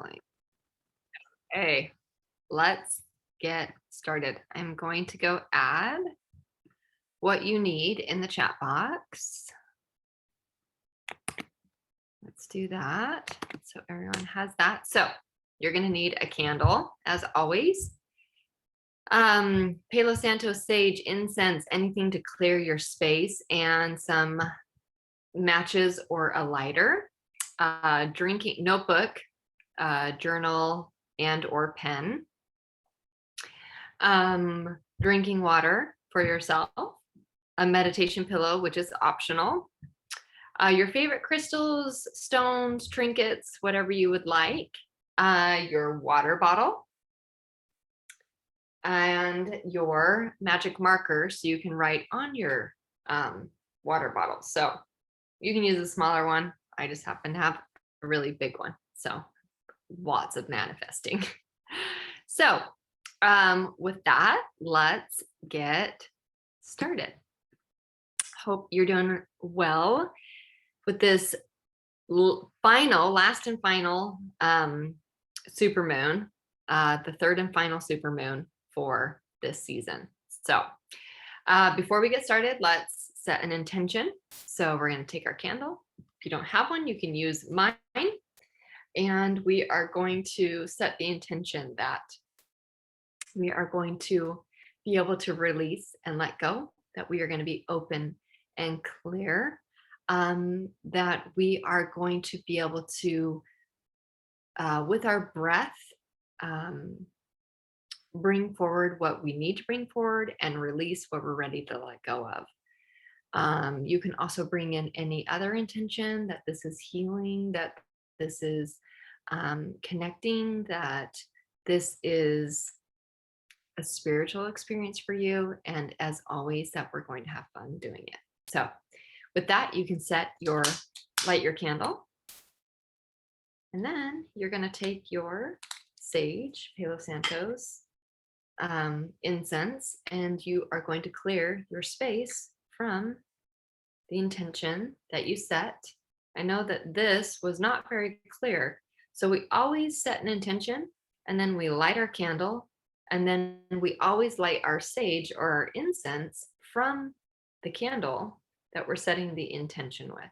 playing. Okay, let's get started. I'm going to go add what you need in the chat box. Let's do that. So everyone has that. So you're going to need a candle, as always. Palos Santo, sage, incense, anything to clear your space, and some matches or a lighter. Drinking notebook, journal, and or pen. Drinking water for yourself. A meditation pillow, which is optional. Your favorite crystals, stones, trinkets, whatever you would like. Your water bottle. And your magic marker so you can write on your water bottle. So you can use a smaller one. I just happen to have a really big one. So lots of manifesting. So with that, let's get started. Hope you're doing well with this last and final supermoon, the third and final supermoon for this season. So before we get started, let's set an intention. So we're going to take our candle. If you don't have one, you can use mine. And we are going to set the intention that we are going to be able to release and let go, that we are going to be open and clear, that we are going to be able to, with our breath, bring forward what we need to bring forward and release what we're ready to let go of. You can also bring in any other intention, that this is healing, that this is connecting, that this is a spiritual experience for you. And as always, that we're going to have fun doing it. So with that, you can light your candle. And then you're going to take your sage, Palos Santos, incense, and you are going to clear your space from the intention that you set. I know that this was not very clear. So we always set an intention, and then we light our candle, and then we always light our sage or our incense from the candle that we're setting the intention with.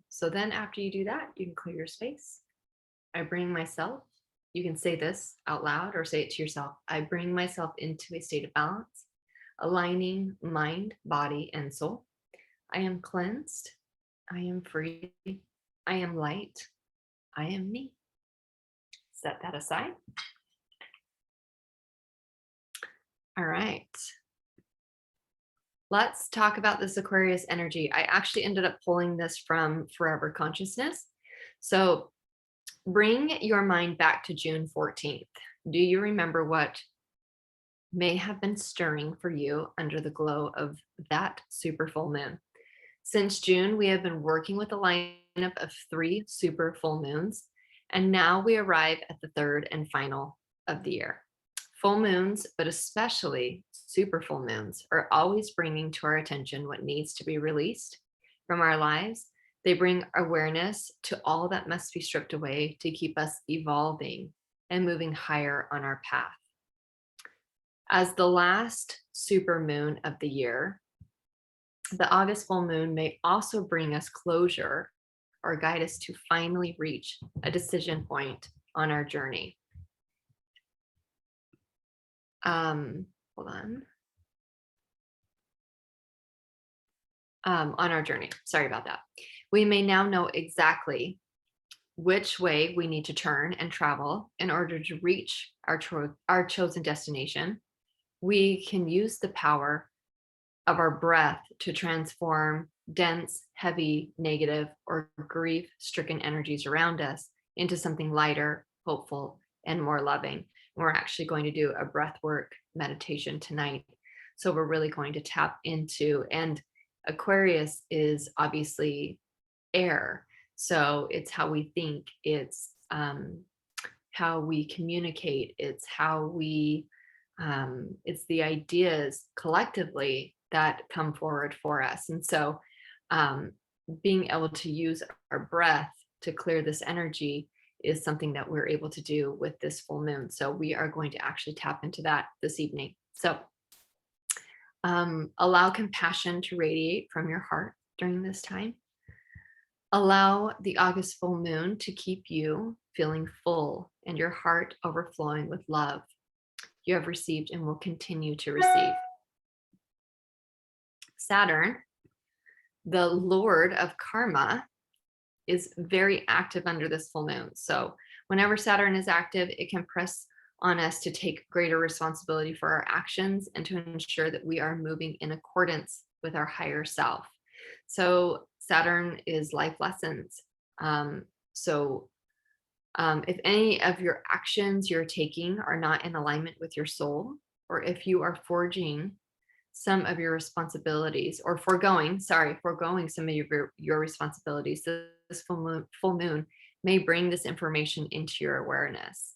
So then after you do that, you can clear your space. I bring myself, you can say this out loud or say it to yourself. I bring myself into a state of balance, aligning mind, body, and soul. I am cleansed. I am free. I am light. I am me. Set that aside. All right. Let's talk about this Aquarius energy. I actually ended up pulling this from Forever Consciousness. So bring your mind back to June 14th. Do you remember what may have been stirring for you under the glow of that super full moon? Since June, we have been working with a lineup of 3 super full moons, and now we arrive at the third and final of the year. Full moons, but especially super full moons, are always bringing to our attention what needs to be released from our lives. They bring awareness to all that must be stripped away to keep us evolving and moving higher on our path. As the last super moon of the year, the August full moon may also bring us closure or guide us to finally reach a decision point on our journey. Hold on. On our journey. Sorry about that. We may now know exactly which way we need to turn and travel in order to reach our chosen destination. We can use the power of our breath to transform dense, heavy, negative, or grief-stricken energies around us into something lighter, hopeful, and more loving. We're actually going to do a breathwork meditation tonight. So we're really going to tap into, and Aquarius is obviously air. So it's how we think, it's how we communicate, it's how we, it's the ideas collectively that come forward for us. And so being able to use our breath to clear this energy is something that we're able to do with this full moon. So we are going to actually tap into that this evening. So allow compassion to radiate from your heart during this time. Allow the August full moon to keep you feeling full and your heart overflowing with love you have received and will continue to receive. Saturn, the Lord of Karma, is very active under this full moon. So whenever Saturn is active, it can press on us to take greater responsibility for our actions and to ensure that we are moving in accordance with our higher self. So Saturn is life lessons. If any of your actions you're taking are not in alignment with your soul, or if you are forging some of your responsibilities or foregoing some of your responsibilities, this full moon may bring this information into your awareness.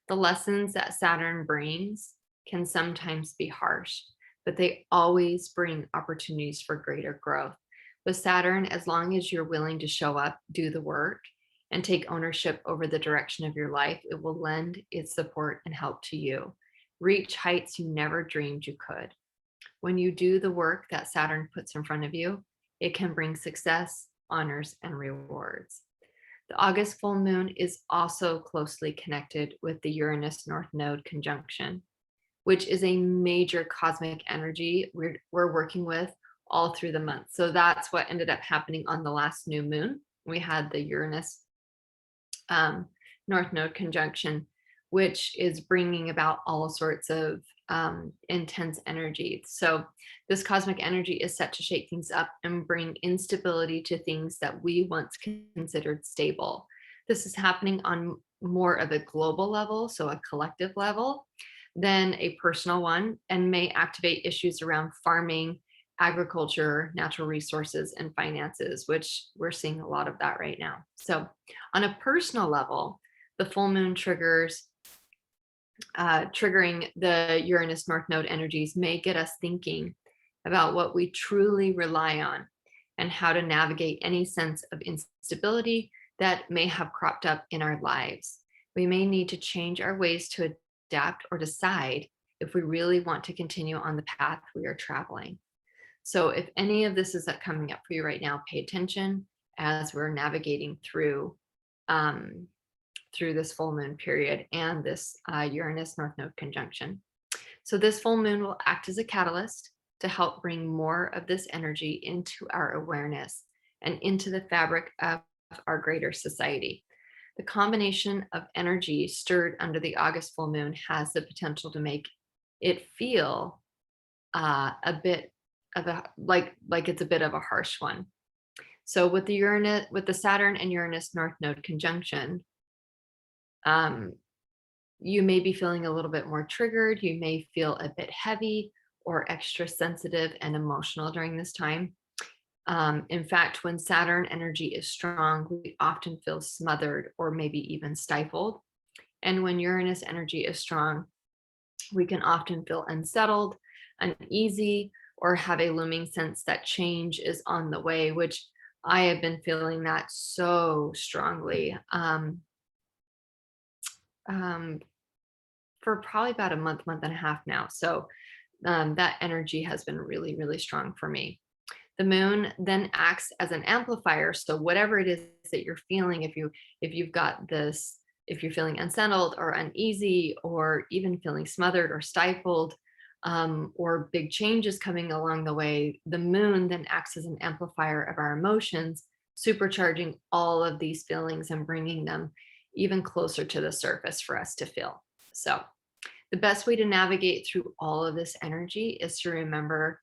The lessons that Saturn brings can sometimes be harsh, but they always bring opportunities for greater growth. With Saturn, as long as you're willing to show up, do the work, and take ownership over the direction of your life, it will lend its support and help to you. Reach heights you never dreamed you could. When you do the work that Saturn puts in front of you, it can bring success, honors, and rewards. The August full moon is also closely connected with the Uranus North Node conjunction, which is a major cosmic energy we're working with all through the month. So that's what ended up happening on the last new moon. We had the Uranus North Node conjunction, which is bringing about all sorts of intense energy. So this cosmic energy is set to shake things up and bring instability to things that we once considered stable. This is happening on more of a global level, so a collective level, than a personal one, and may activate issues around farming, agriculture, natural resources, and finances, which we're seeing a lot of that right now. So on a personal level, the full moon triggering the Uranus North Node energies may get us thinking about what we truly rely on and how to navigate any sense of instability that may have cropped up in our lives. We may need to change our ways to adapt or decide if we really want to continue on the path we are traveling. So if any of this is coming up for you right now, pay attention as we're navigating through this full moon period and this Uranus North Node conjunction. So this full moon will act as a catalyst to help bring more of this energy into our awareness and into the fabric of our greater society. The combination of energy stirred under the August full moon has the potential to make it feel a bit of like it's a bit of a harsh one. So with the Saturn and Uranus North Node conjunction, you may be feeling a little bit more triggered. You may feel a bit heavy or extra sensitive and emotional during this time. In fact, when Saturn energy is strong, we often feel smothered or maybe even stifled. And when Uranus energy is strong, we can often feel unsettled, uneasy, or have a looming sense that change is on the way, which I have been feeling that so strongly for probably about a month and a half now. So that energy has been really, really strong for me. The moon then acts as an amplifier. So whatever it is that you're feeling, if you've got this, if you're feeling unsettled or uneasy, or even feeling smothered or stifled, or big changes coming along the way, the moon then acts as an amplifier of our emotions, supercharging all of these feelings and bringing them even closer to the surface for us to feel. So the best way to navigate through all of this energy is to remember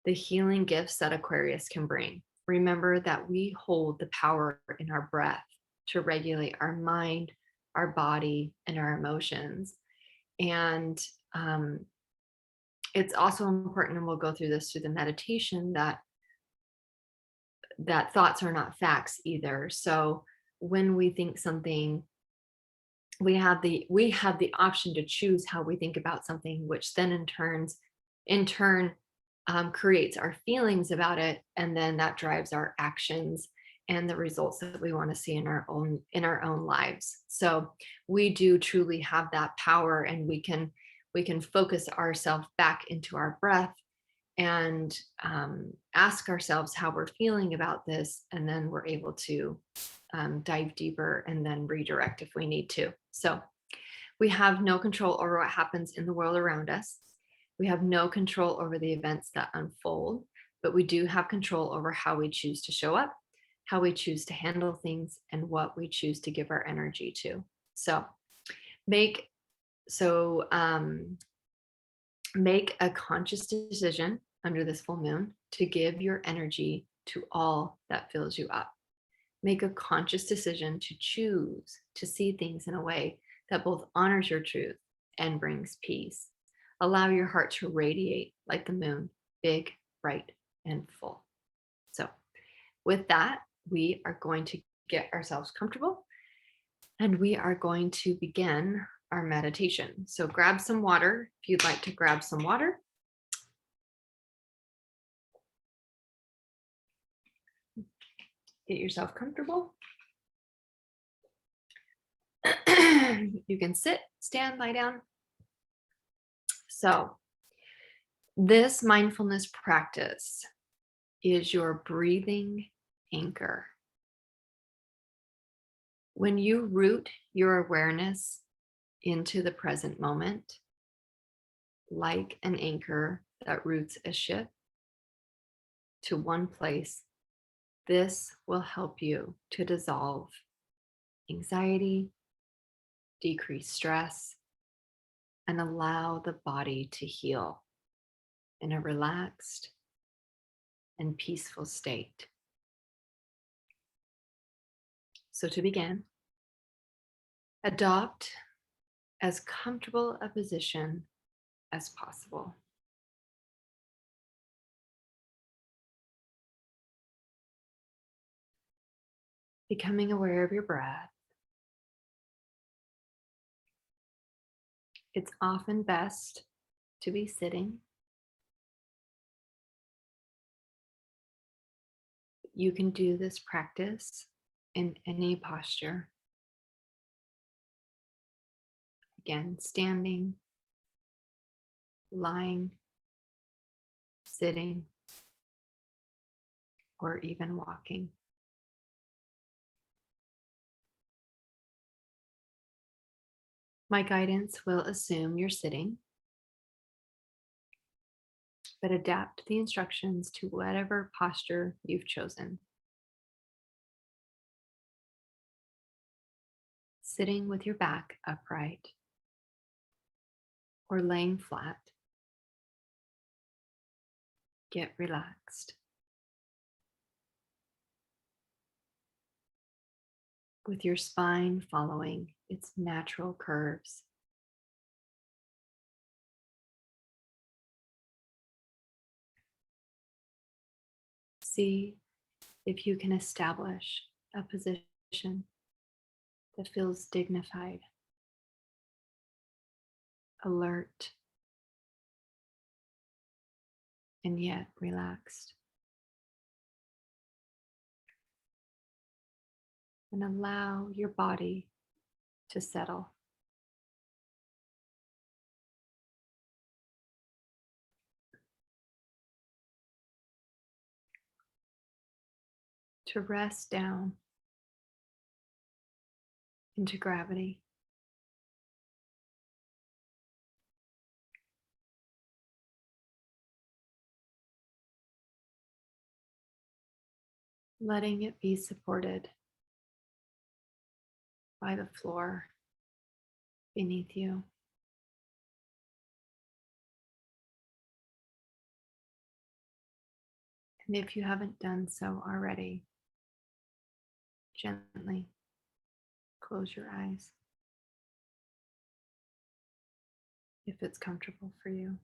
the healing gifts that Aquarius can bring. Remember that we hold the power in our breath to regulate our mind, our body, and our emotions. And it's also important, and we'll go through this through the meditation, that thoughts are not facts either. So when we think something, we have the option to choose how we think about something, which then in turn creates our feelings about it, and then that drives our actions and the results that we want to see in our own lives. So we do truly have that power, and we can focus ourselves back into our breath and ask ourselves how we're feeling about this, and then we're able to dive deeper and then redirect if we need to. So we have no control over what happens in the world around us. We have no control over the events that unfold, but we do have control over how we choose to show up, how we choose to handle things, and what we choose to give our energy to. So make so make a conscious decision under this full moon to give your energy to all that fills you up. Make a conscious decision to choose to see things in a way that both honors your truth and brings peace. Allow your heart to radiate like the moon, big, bright, and full. So, with that, we are going to get ourselves comfortable and we are going to begin our meditation. So, grab some water if you'd like to grab some water. Get yourself comfortable. You can sit, stand, lie down. So, this mindfulness practice is your breathing anchor. When you root your awareness into the present moment, like an anchor that roots a ship to one place, this will help you to dissolve anxiety, decrease stress, and allow the body to heal in a relaxed and peaceful state. So, to begin, adopt as comfortable a position as possible. Becoming aware of your breath. It's often best to be sitting. You can do this practice in any posture. Again, standing, lying, sitting, or even walking. My guidance will assume you're sitting, but adapt the instructions to whatever posture you've chosen. Sitting with your back upright or laying flat. Get relaxed. With your spine following its natural curves. See if you can establish a position that feels dignified, alert, and yet relaxed. And allow your body to settle. To rest down into gravity. Letting it be supported by the floor beneath you. And if you haven't done so already, gently close your eyes if it's comfortable for you.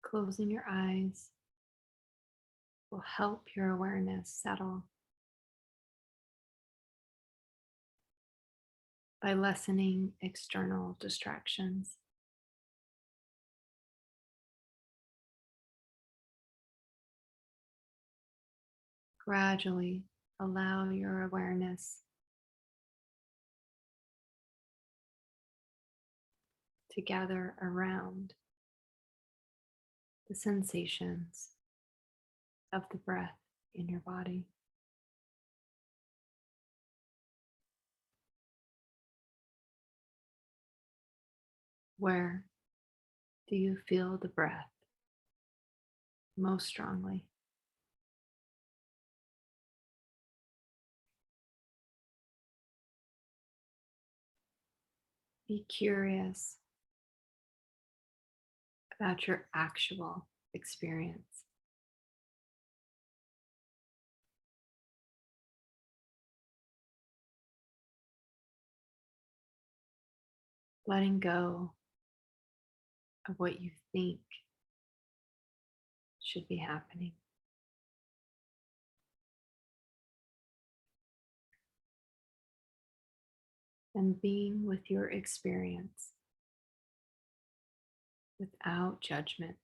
Closing your eyes will help your awareness settle by lessening external distractions. Gradually allow your awareness to gather around the sensations of the breath in your body. Where do you feel the breath most strongly? Be curious about your actual experience. Letting go of what you think should be happening. And being with your experience without judgment.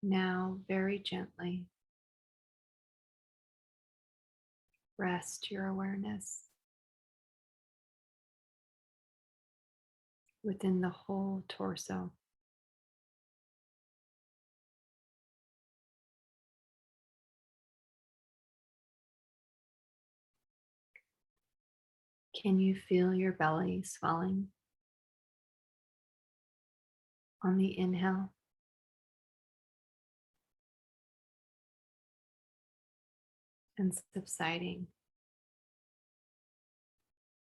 Now, very gently, rest your awareness within the whole torso. Can you feel your belly swelling on the inhale and subsiding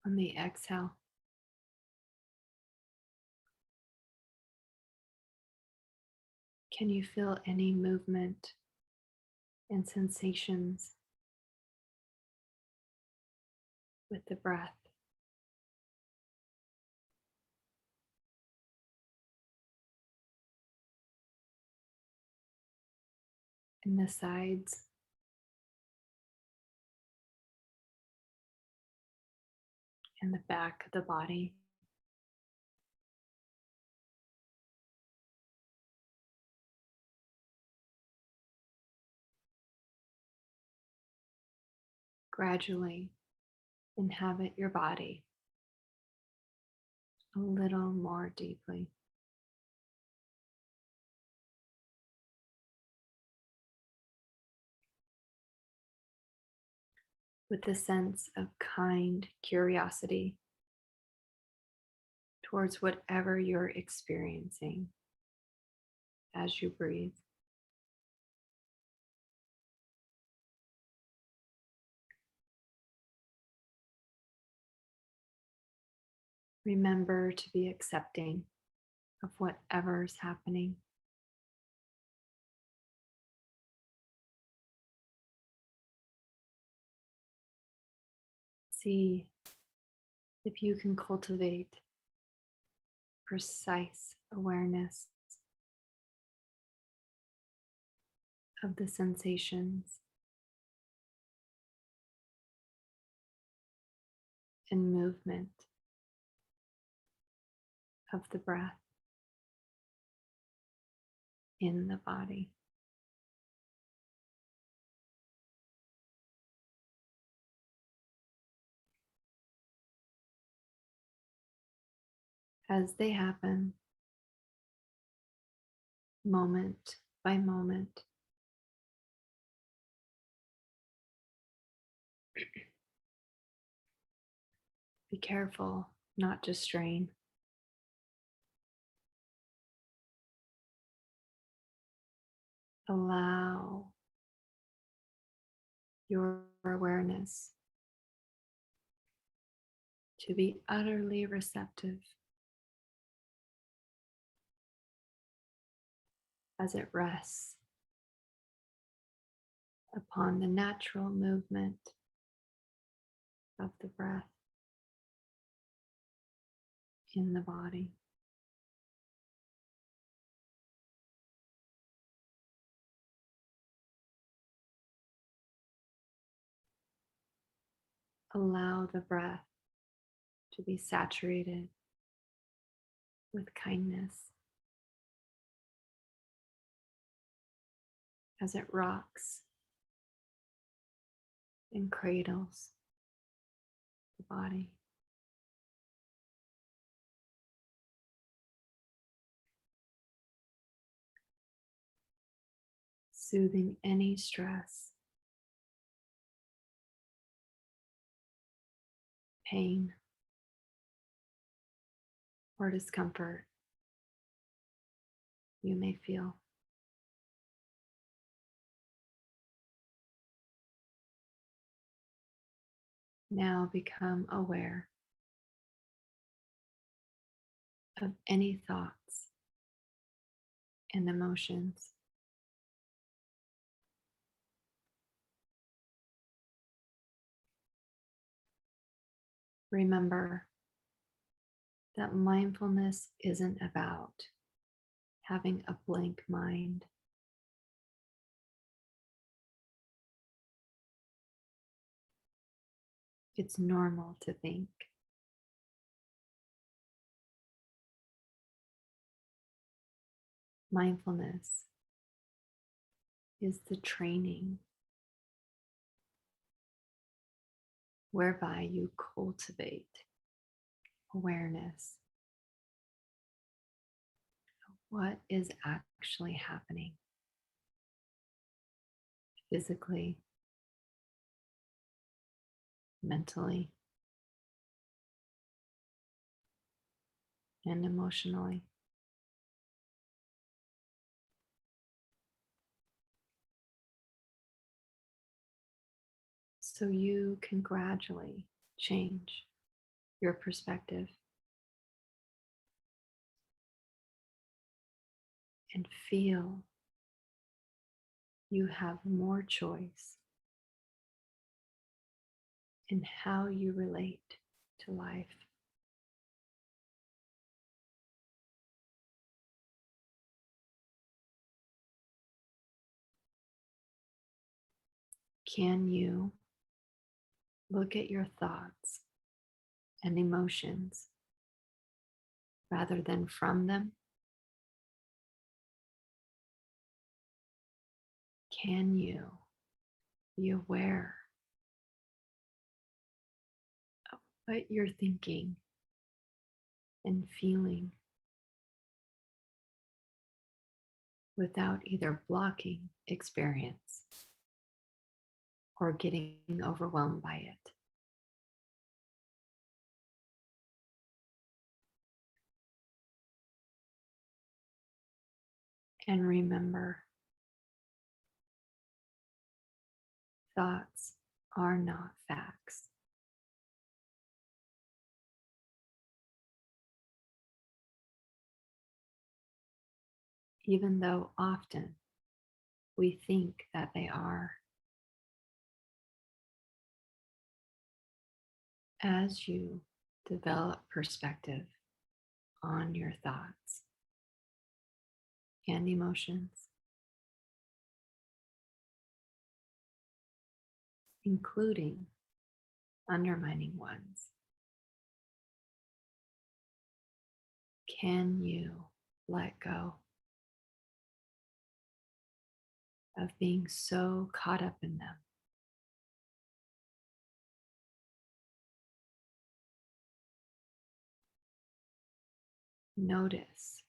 on the exhale? Can you feel any movement and sensations with the breath? In the sides and the back of the body. Gradually inhabit your body a little more deeply. With a sense of kind curiosity towards whatever you're experiencing as you breathe. Remember to be accepting of whatever's happening. See if you can cultivate precise awareness of the sensations and movement of the breath in the body. As they happen, moment by moment, be careful not to strain. Allow your awareness to be utterly receptive as it rests upon the natural movement of the breath in the body. Allow the breath to be saturated with kindness as it rocks and cradles the body. Soothing any stress, pain, or discomfort you may feel. Now become aware of any thoughts and emotions. Remember that mindfulness isn't about having a blank mind. It's normal to think. Mindfulness is the training whereby you cultivate awareness of what is actually happening physically, mentally, and emotionally. So you can gradually change your perspective and feel you have more choice in how you relate to life. Can you look at your thoughts and emotions rather than from them? Can you be aware of what you're thinking and feeling without either blocking experience or getting overwhelmed by it? And remember, thoughts are not facts. Even though often we think that they are. As you develop perspective on your thoughts and emotions, including undermining ones, can you let go of being so caught up in them? Notice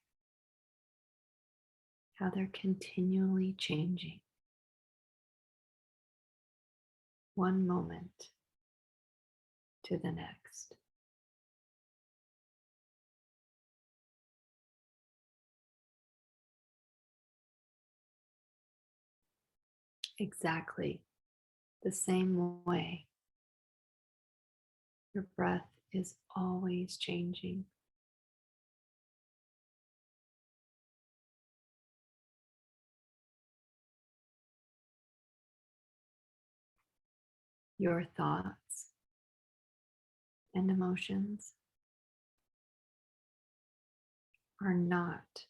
how they're continually changing, one moment to the next. Exactly the same way your breath is always changing. Your thoughts and emotions are not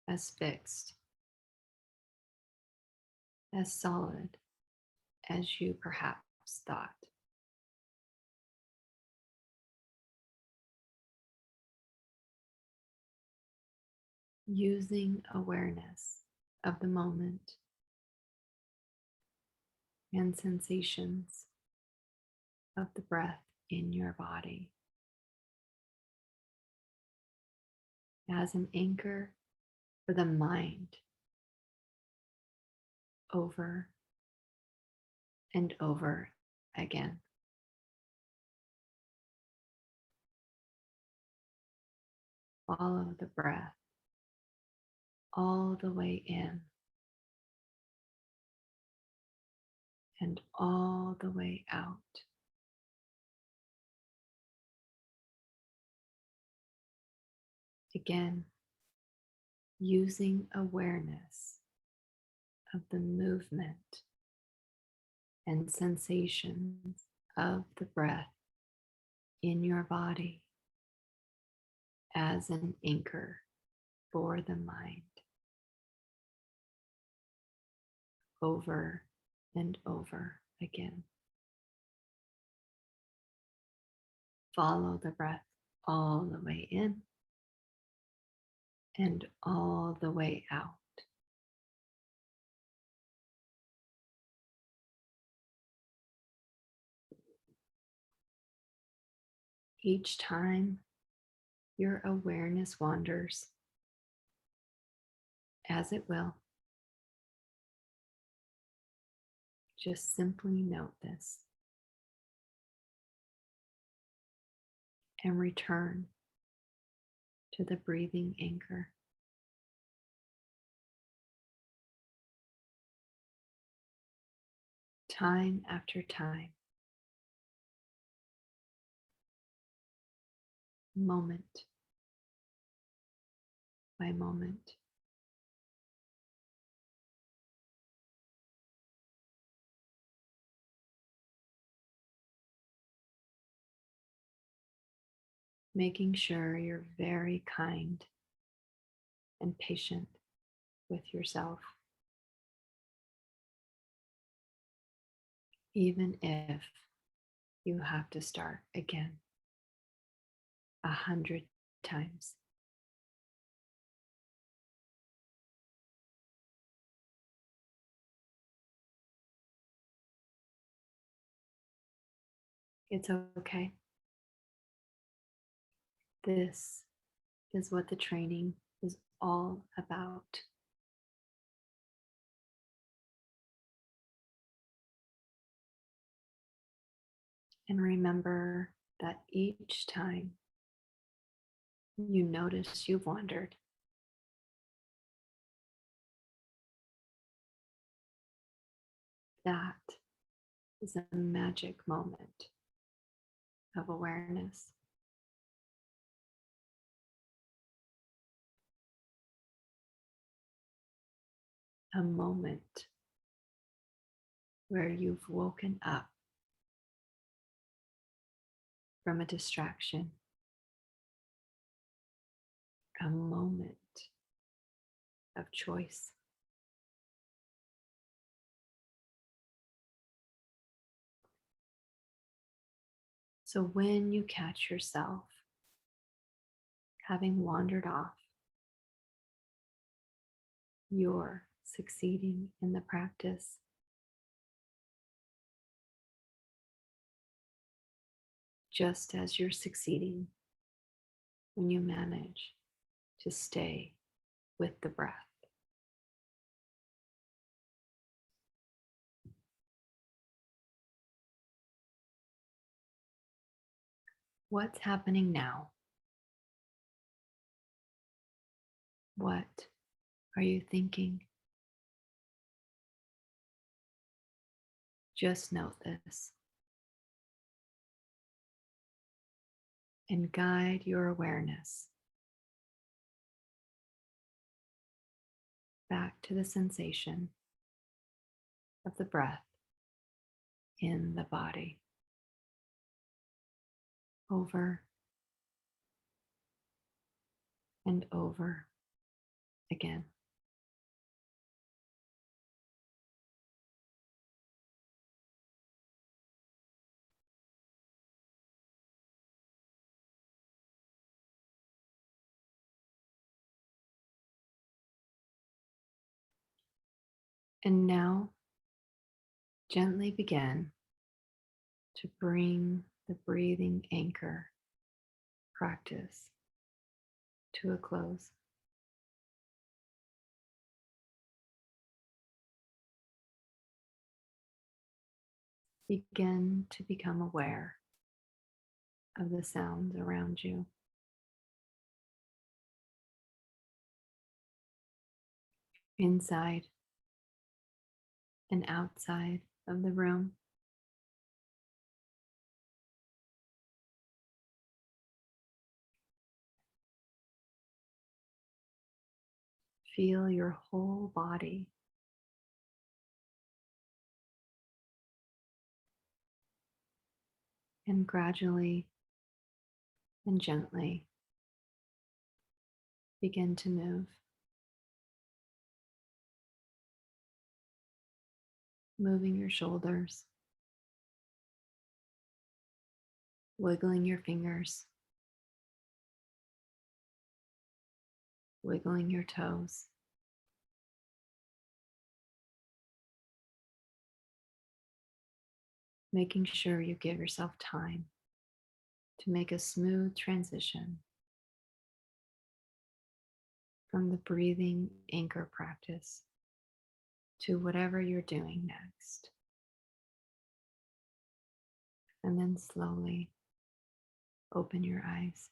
as fixed, as solid as you perhaps thought. using awareness of the moment and sensations of the breath in your body as an anchor for the mind over and over again. Follow the breath all the way in and all the way out. Again, using awareness of the movement and sensations of the breath in your body as an anchor for the mind over and over again. Follow the breath all the way in and all the way out. Each time your awareness wanders, as it will, just simply note this and return to the breathing anchor. Time after time, moment by moment. Making sure you're very kind and patient with yourself, even if you have to start again 100 times. It's okay. This is what the training is all about. And remember that each time you notice you've wandered, that is a magic moment of awareness. A moment where you've woken up from a distraction, a moment of choice. So when you catch yourself having wandered off, you're succeeding in the practice. Just as you're succeeding when you manage to stay with the breath. What's happening now? What are you thinking? Just note this and guide your awareness back to the sensation of the breath in the body. Over and over again. And now gently begin to bring the breathing anchor practice to a close. Begin to become aware of the sounds around you. Inside and outside of the room. Feel your whole body and gradually and gently begin to move. Moving your shoulders, wiggling your fingers, wiggling your toes. Making sure you give yourself time to make a smooth transition from the breathing anchor practice to whatever you're doing next. And then slowly open your eyes.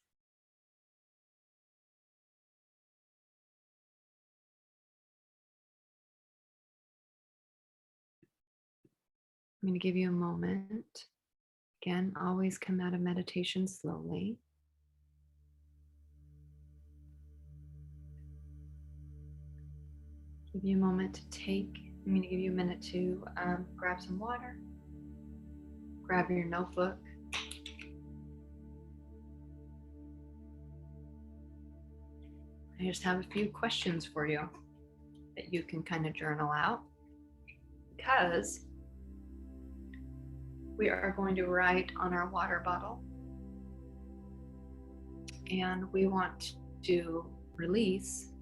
I'm going to give you a moment. Again, always come out of meditation slowly. Give you a moment to I'm going to give you a minute to grab some water, grab your notebook. I just have a few questions for you that you can kind of journal out, because we are going to write on our water bottle, and we want to release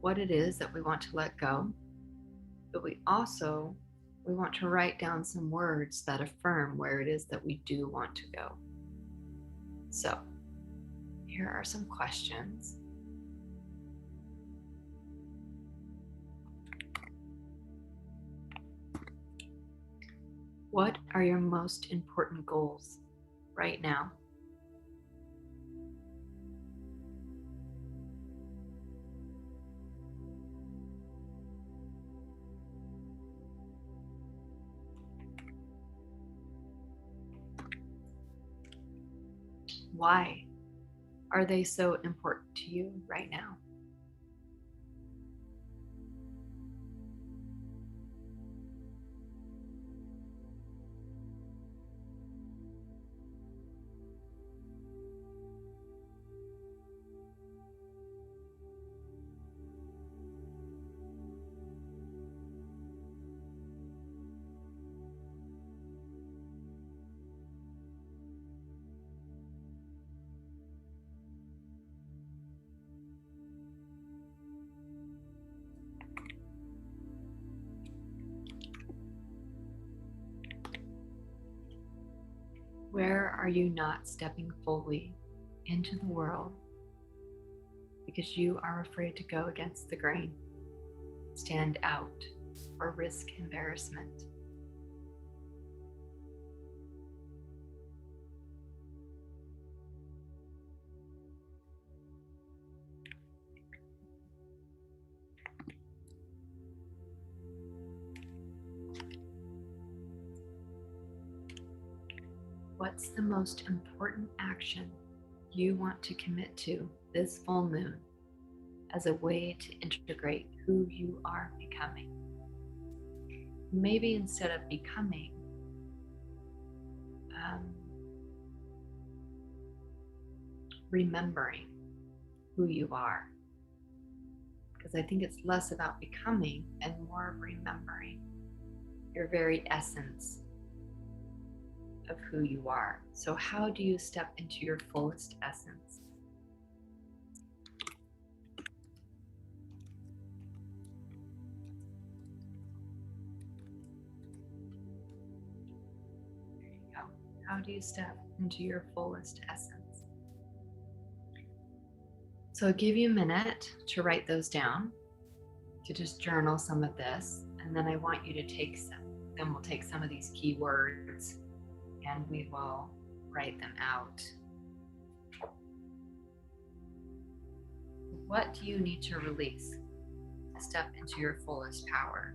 what it is that we want to let go, but we want to write down some words that affirm where it is that we do want to go. So here are some questions. What are your most important goals right now? Why are they so important to you right now? Where are you not stepping fully into the world because you are afraid to go against the grain, stand out, or risk embarrassment? What's the most important action you want to commit to this full moon as a way to integrate who you are becoming? Maybe instead of becoming, remembering who you are. Because I think it's less about becoming and more of remembering your very essence of who you are. So how do you step into your fullest essence? How do you step into your fullest essence? So I'll give you a minute to write those down, to just journal some of this. And then I want you to take then we'll take some of these key words and we will write them out. What do you need to release to step into your fullest power?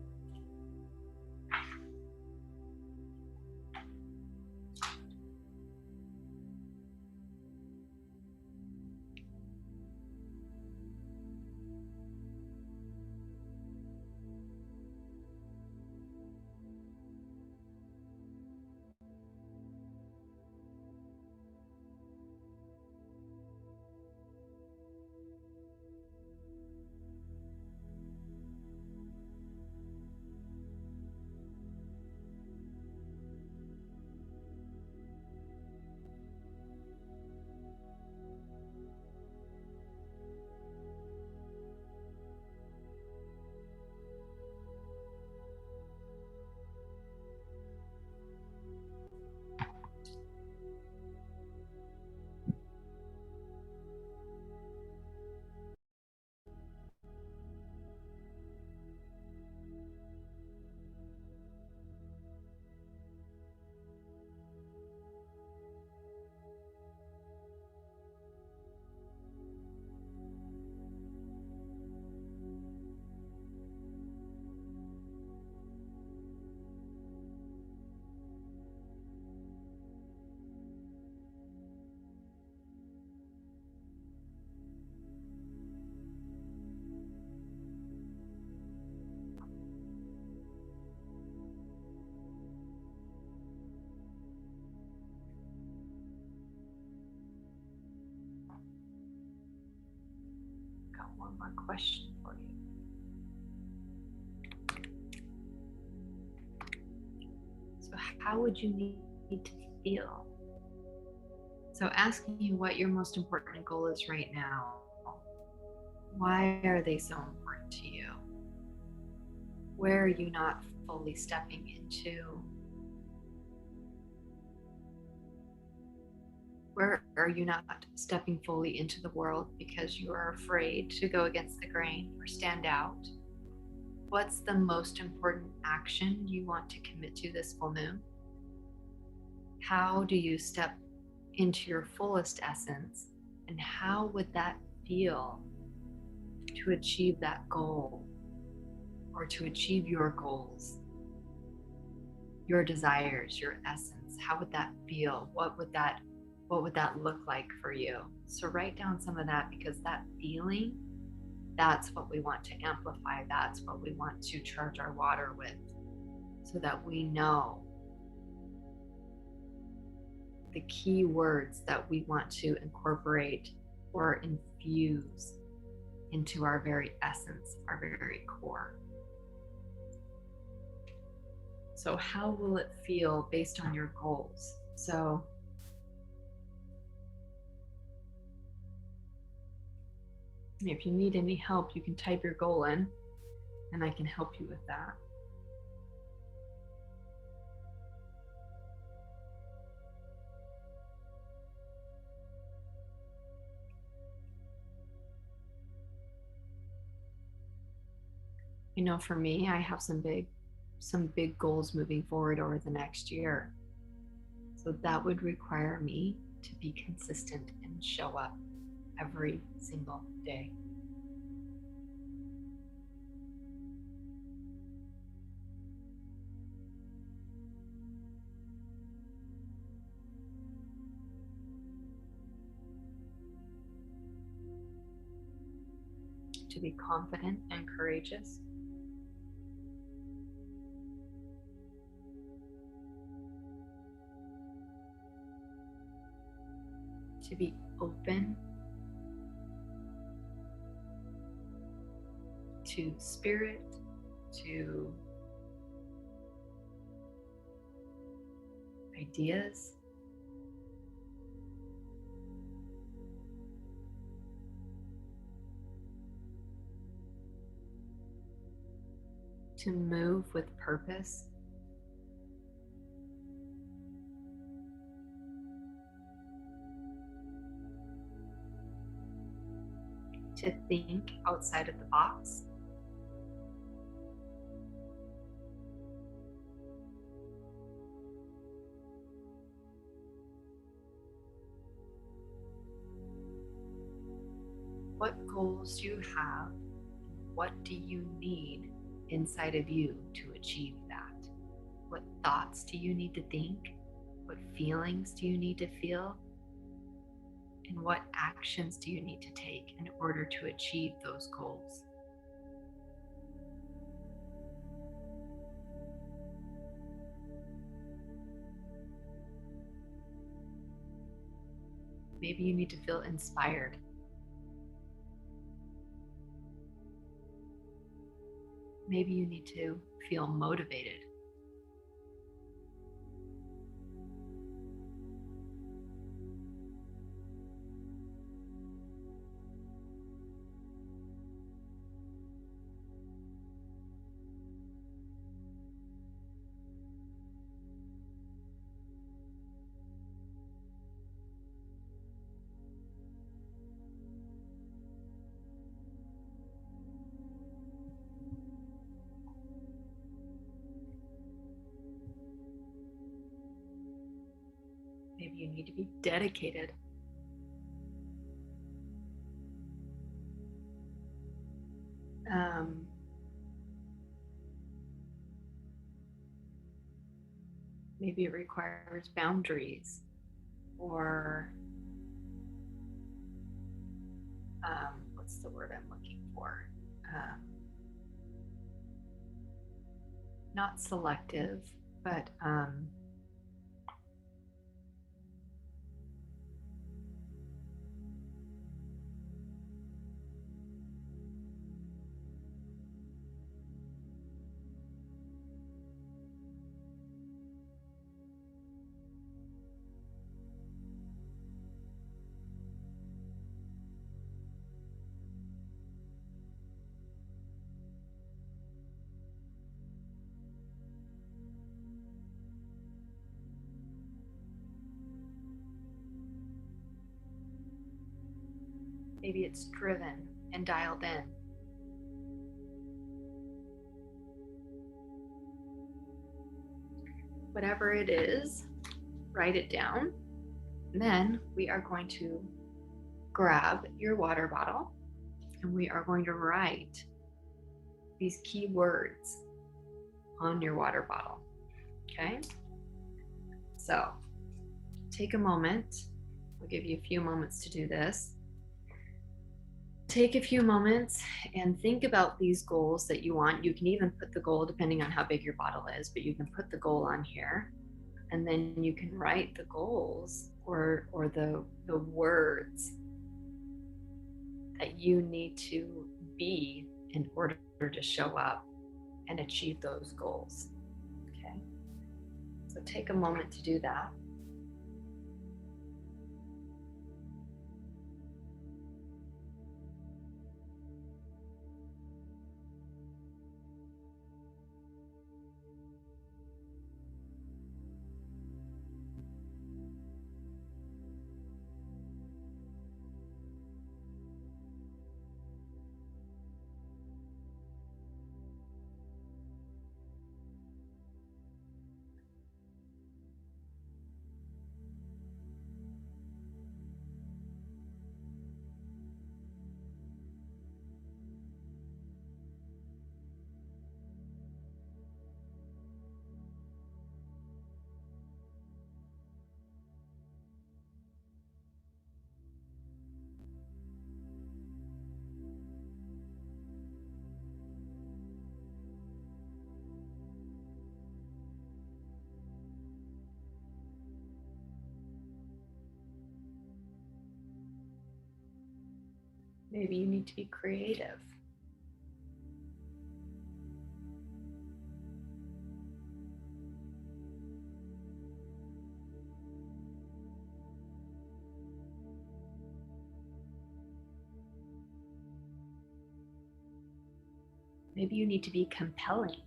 Got one more question for you. So how would you need to feel? So asking you what your most important goal is right now. Why are they so important to you? Where are you not fully stepping into? Where are you not stepping fully into the world because you are afraid to go against the grain or stand out? What's the most important action you want to commit to this full moon? How do you step into your fullest essence? And how would that feel to achieve that goal or to achieve your goals, your desires, your essence? How would that feel? What would that look like for you? So write down some of that, because that feeling, that's what we want to amplify. That's what we want to charge our water with, so that we know the key words that we want to incorporate or infuse into our very essence, our very core. So how will it feel based on your goals? So if you need any help, you can type your goal in and I can help you with that. You know, for me, I have some big goals moving forward over the next year. So that would require me to be consistent and show up every single day. To be confident and courageous. To be open to spirit, to ideas, to move with purpose, to think outside of the box? What goals do you have? What do you need inside of you to achieve that? What thoughts do you need to think? What feelings do you need to feel? And what actions do you need to take in order to achieve those goals? Maybe you need to feel inspired. Maybe you need to feel motivated. Maybe you need to be dedicated. Um, Maybe it requires boundaries or what's the word I'm looking for? Not selective, but maybe it's driven and dialed in. Whatever it is, write it down. And then we are going to grab your water bottle and we are going to write these key words on your water bottle. Okay? So take a moment. I'll give you a few moments to do this. Take a few moments and think about these goals that you want. You can even put the goal, depending on how big your bottle is, but you can put the goal on here. And then you can write the goals or the words that you need to be in order to show up and achieve those goals. Okay? So take a moment to do that. Maybe you need to be creative. Maybe you need to be compelling.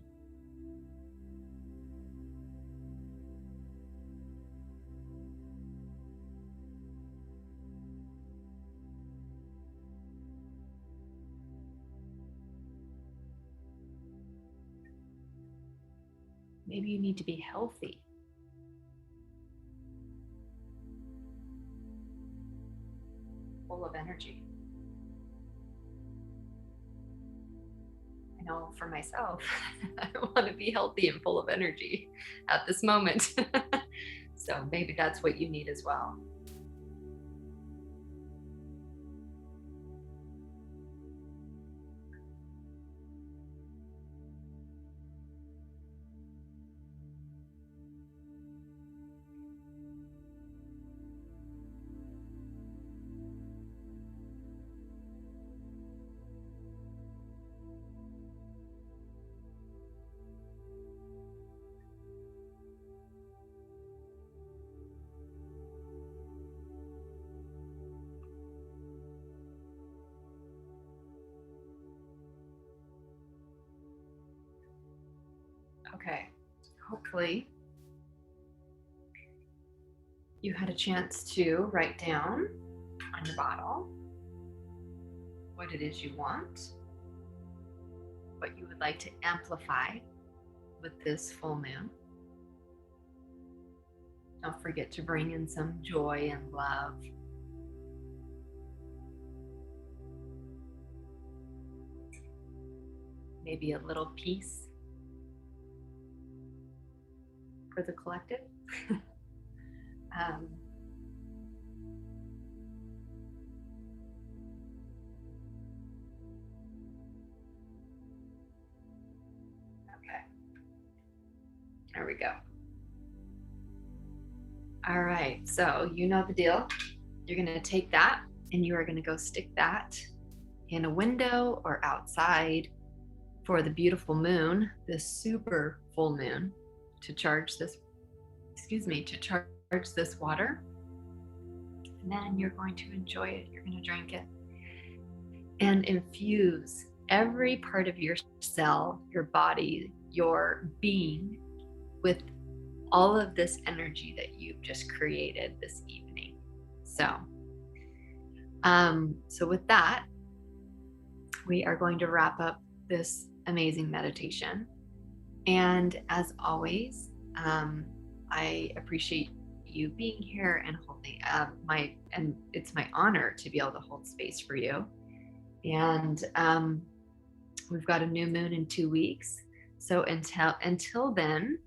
Maybe you need to be healthy. Full of energy. I know for myself, I want to be healthy and full of energy at this moment. So maybe that's what you need as well. Okay, hopefully you had a chance to write down on your bottle what it is you want, what you would like to amplify with this full moon. Don't forget to bring in some joy and love. Maybe a little peace for the collective. Okay, there we go. All right, so you know the deal. You're gonna take that and you are gonna go stick that in a window or outside for the beautiful moon, this super full moon, to charge this, to charge this water. And then you're going to enjoy it. You're going to drink it and infuse every part of your cell, your body, your being with all of this energy that you've just created this evening. So with that, we are going to wrap up this amazing meditation. And as always, I appreciate you being here and holding and it's my honor to be able to hold space for you. And we've got a new moon in 2 weeks. So until then,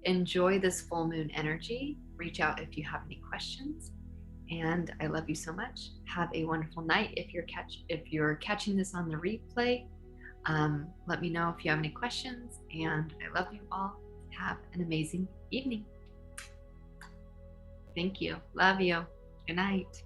enjoy this full moon energy. Reach out if you have any questions. And I love you so much. Have a wonderful night. If you're catching this on the replay, let me know if you have any questions. And I love you all. Have an amazing evening. Thank you. Love you. Good night.